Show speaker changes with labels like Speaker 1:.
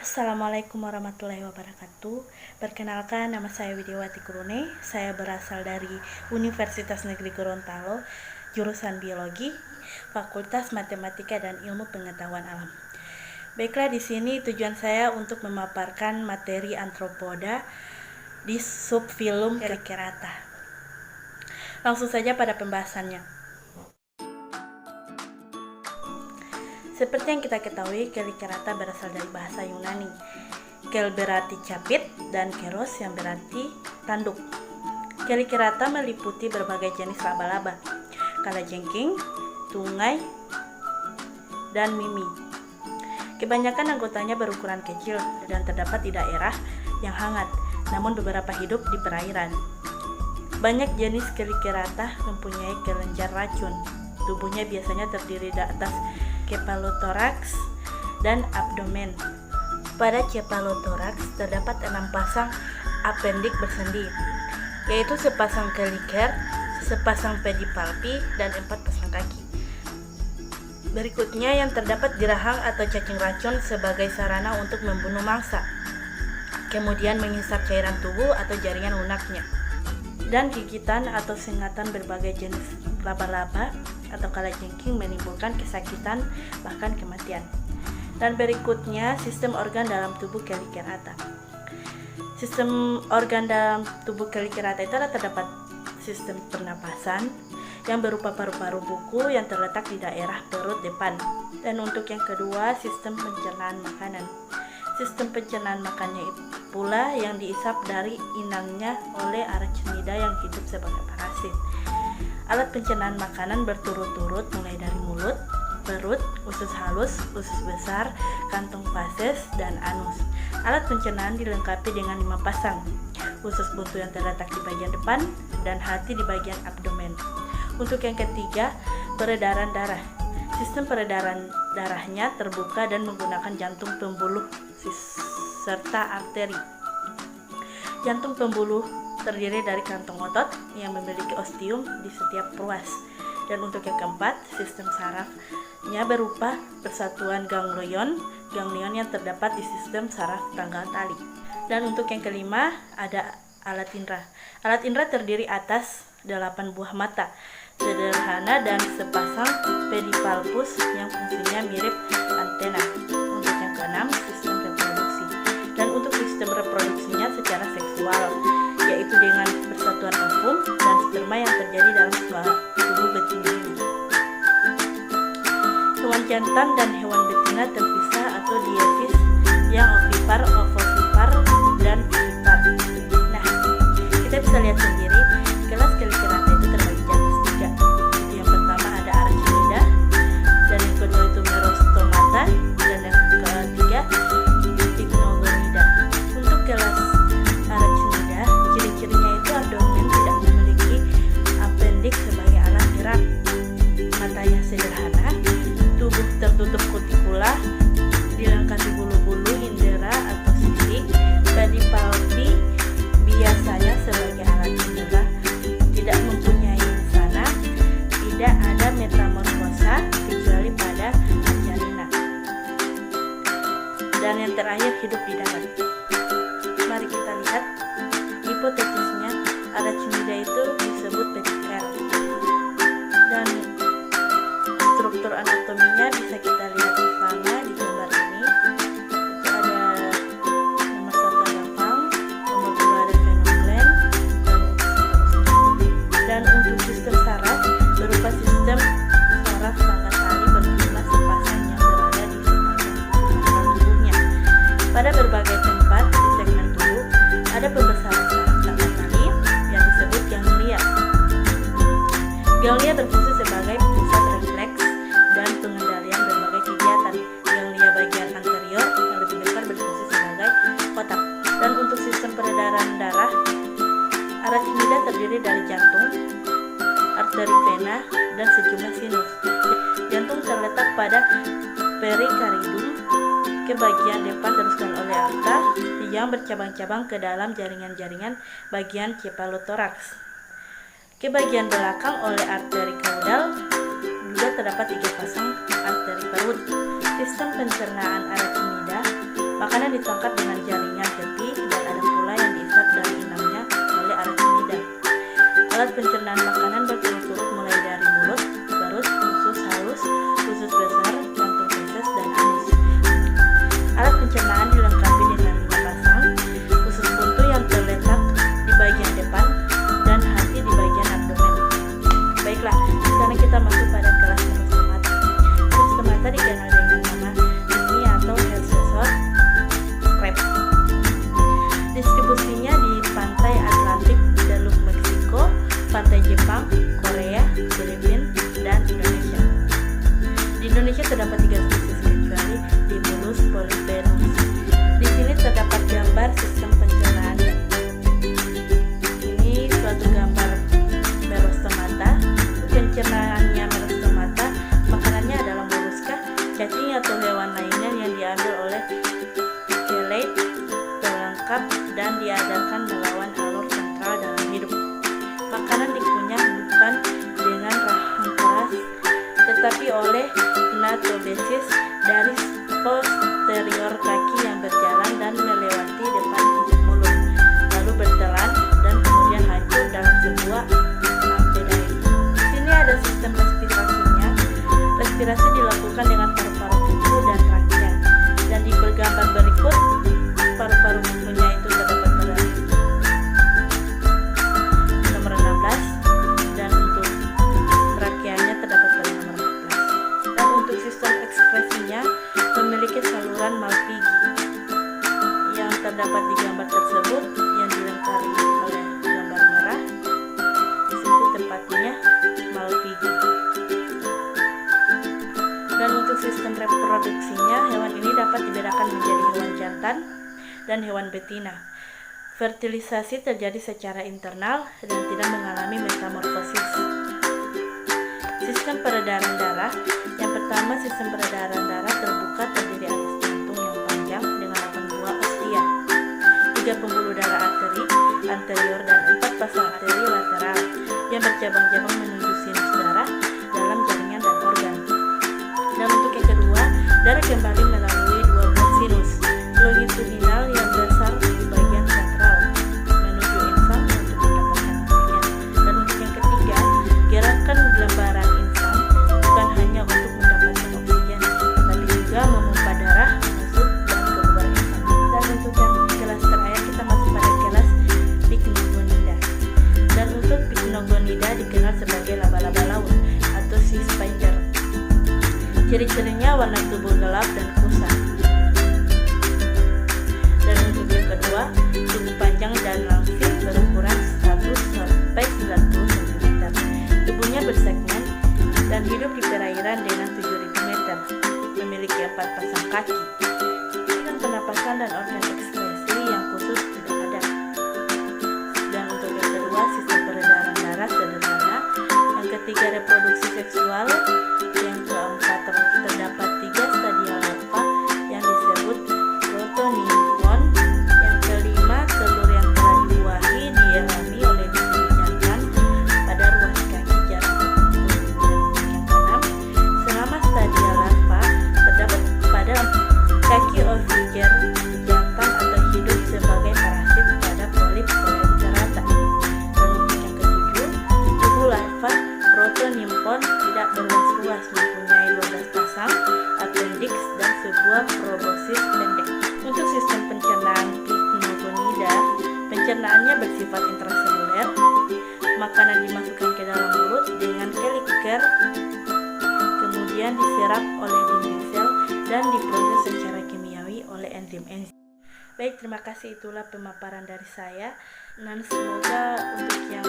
Speaker 1: Assalamualaikum warahmatullahi wabarakatuh. Perkenalkan, nama saya Widiawati Kurune. Saya berasal dari Universitas Negeri Gorontalo, jurusan Biologi, Fakultas Matematika dan Ilmu Pengetahuan Alam. Baiklah, di sini tujuan saya untuk memaparkan materi antropoda di subfilum Chelicerata. Langsung saja pada pembahasannya. Seperti yang kita ketahui, Chelicerata berasal dari bahasa Yunani. Kel berarti capit dan keros yang berarti tanduk. Chelicerata meliputi berbagai jenis laba-laba, kalajengking, tungai, dan mimi. Kebanyakan anggotanya berukuran kecil dan terdapat di daerah yang hangat, namun beberapa hidup di perairan. Banyak jenis Chelicerata mempunyai kelenjar racun. Tubuhnya biasanya terdiri dari atas kepalotoraks dan abdomen. Pada kepalotoraks terdapat 6 pasang apendik bersendi, yaitu sepasang keliker, sepasang pedipalpi, dan 4 pasang kaki. Berikutnya yang terdapat geraham atau cacing racun sebagai sarana untuk membunuh mangsa, kemudian menghisap cairan tubuh atau jaringan lunaknya, dan gigitan atau sengatan berbagai jenis laba-laba atau kalajengking menimbulkan kesakitan bahkan kematian. Dan berikutnya sistem organ dalam tubuh Chelicerata. Sistem organ dalam tubuh Chelicerata itu terdapat sistem pernapasan yang berupa paru-paru buku yang terletak di daerah perut depan. Dan untuk yang kedua, sistem pencernaan makanan. Sistem pencernaan makannya pula yang diisap dari inangnya oleh Arachnida yang hidup sebagai parasit. Alat pencernaan makanan berturut-turut mulai dari mulut, perut, usus halus, usus besar, kantong fases, dan anus. Alat pencernaan dilengkapi dengan 5 pasang, usus buntu yang terletak di bagian depan, dan hati di bagian abdomen. Untuk yang ketiga, peredaran darah. Sistem peredaran darahnya terbuka dan menggunakan jantung pembuluh serta arteri. Jantung pembuluh terdiri dari kantong otot yang memiliki ostium di setiap ruas. Dan untuk yang keempat, sistem sarafnya berupa persatuan ganglion yang terdapat di sistem saraf tanggal tali. Dan untuk yang kelima, ada alat indera. Alat indera terdiri atas 8 buah mata sederhana dan sepasang pedipalpus yang fungsinya mirip antena. Untuk yang keenam, sistem reproduksi. Dan untuk sistem reproduksinya secara seksual, yaitu dengan persatuan ovum dan sperma yang terjadi dalam tubuh betina ini. Hewan jantan dan hewan betina terpisah atau diefis yang ovipar, ovovipar, dan vivipar. Nah, kita bisa lihat sendiri kelas Chelicerata itu terbagi atas 3. Yang pertama ada Arachnida, dan yang kedua itu Merostomata, dan yang ketiga Ichnogonida. Untuk kelas Arachnida, ciri-cirinya itu abdomen tidak memiliki apendik sebagai alat gerak, matanya sederhana, tubuh tertutup kutikula, dilengkapi bulu-bulu indera atau sisi, pedipalpi biasanya sebagai alat indera, tidak mempunyai sana, tidak ada metamorfosa kecuali pada Acarina, dan yang terakhir hidup di darat. Mari kita lihat hipotesisnya. Arachnida itu disebut petiker, dan struktur anatominya bisa kita lihat bersama di gambar ini. Itu ada nomor 1 ada pang, nomor 2 ada fenoglen, dan untuk sistem saraf berupa sistem saraf tangga tali berjumlah sepasang yang berada di sepanjang tubuhnya. Pada berbagai tempat di segmen tubuh ada pembesaran saraf tangga tali yang disebut ganglia. Ganglia berfungsi sebagai pusat refleks dan pengendalian berbagai kegiatan. Ganglia bagian anterior yang lebih besar berfungsi sebagai otak. Dan untuk sistem peredaran darah, Arachnida terdiri dari jantung, arteri vena, dan sejumlah sinus. Jantung terletak pada perikardium ke bagian depan teruskan oleh aorta yang bercabang-cabang ke dalam jaringan-jaringan bagian kepalotoraks. Ke bagian belakang oleh arteri kaudal juga terdapat 3 pasang arteri perut. Sistem pencernaan Arachnida Makanan ditangkap dengan jaringan tepi dan ada pula yang diisap dari inangnya oleh Arachnida. Alat pencernaan makanan berturut-turut mulai dari mulut, perut, usus halus, usus besar, kantung feses, dan anus. Alat pencernaan dilengkapi dengan 5 pasang usus buntu yang terletak di bagian depan dan hati di bagian abdomen. Baiklah, sekarang kita masuk pada kelas merostomata. Merostomata dikenal dengan nama ini atau Heliosauros crab. Distribusinya di pantai Atlantik, Teluk Meksiko, pantai Jepang, Korea, Filipina, dan Indonesia. Di Indonesia terdapat 3 spesies kecuali Dimulus polyphemus. Di sini terdapat gambar sistem pencernaannya. Ini suatu gambar Merostomata. Pencernaannya Merostomata, makanannya adalah moluska, cacing atau hewan lainnya yang diambil oleh keleit pelengkap dan diadakan melawan alur sentral dalam hidup. Makanan dikunyah bukan dengan rahang keras, tetapi oleh gnatobesis dari posterior kaki yang berjalan dan melewati depan mulut, lalu bertelan dan kemudian hancur dalam sebuah amphidai. Di sini ada sistem respirasinya. Respirasi dilakukan dengan paru-paru kuku dan trakea. Dan di gambar berikut, paru-paru kukunya itu terdapat pada nomor 16 dan untuk trakeanya terdapat pada nomor 14. Dan untuk sistem ekskresinya memiliki saluran Malpighi yang terdapat di gambar tersebut yang dilengkapi oleh gambar merah. Di situ tempatnya Malpighi. Dan untuk sistem reproduksinya, hewan ini dapat dibedakan menjadi hewan jantan dan hewan betina. Fertilisasi terjadi secara internal dan tidak mengalami metamorfosis. Sistem peredaran darah. Yang pertama, sistem peredaran darah terbuka terdiri atas jantung yang panjang dengan 8 buah ostia, 3 pembuluh darah arteri anterior dan 4 pasang arteri lateral yang bercabang-cabang menuju sinus darah dalam jaringan dan organ. Dan untuk yang kedua, darah kembali melalui 2 buah sinus longitudinal yang besar di bagian sentral menuju insang untuk mendapatkan oksigen. Dan untuk yang ketiga, gerakan lembaran insang bukan hanya untuk mendapatkan oksigen, tetapi juga memompa darah masuk dan keluar insang. Dan untuk yang kelas terakhir, kita masuk pada kelas Pycnogonida. Dan untuk Pycnogonida dikenal sebagai laba-laba laut atau sea spider. Ciri-cirinya warna tubuh gelap dan kusam. Dan untuk yang kedua, tubuh panjang dan langsing berukuran 100 sampai 90 cm. Tubuhnya bersegmen dan hidup di perairan dengan 7.000 meter. Memiliki 4 pasang kaki. Dan pernapasan dan organ ekskresi yang khusus tidak ada. Dan untuk yang kedua, sistem peredaran darah sederhana. Yang ketiga, reproduksi seksual. Yang keempat, terdapat 3 stadia larva yang disebut protonimpon. Yang kelima, telur yang telah dibuahi dialami oleh dinding jantan pada ruas kaki jarak tertentu. Dan yang keenam, selama stadia larva terdapat pada kaki oviger jantan atau hidup sebagai parasit pada polip colecerata. Dan untuk yang ketujuh, tubuh larva protonimpon tidak berluas-luas, mempunyai 12 pasang appendix dan sebuah proboscis pendek. Untuk sistem pencernaan Pycnogonida, pencernaannya bersifat intraseluler. Makanan dimasukkan ke dalam mulut dengan keliker, kemudian diserap oleh dinding sel dan diproses secara kimiawi oleh enzim-enzim. Baik, terima kasih, itulah pemaparan dari saya. Dan semoga untuk yang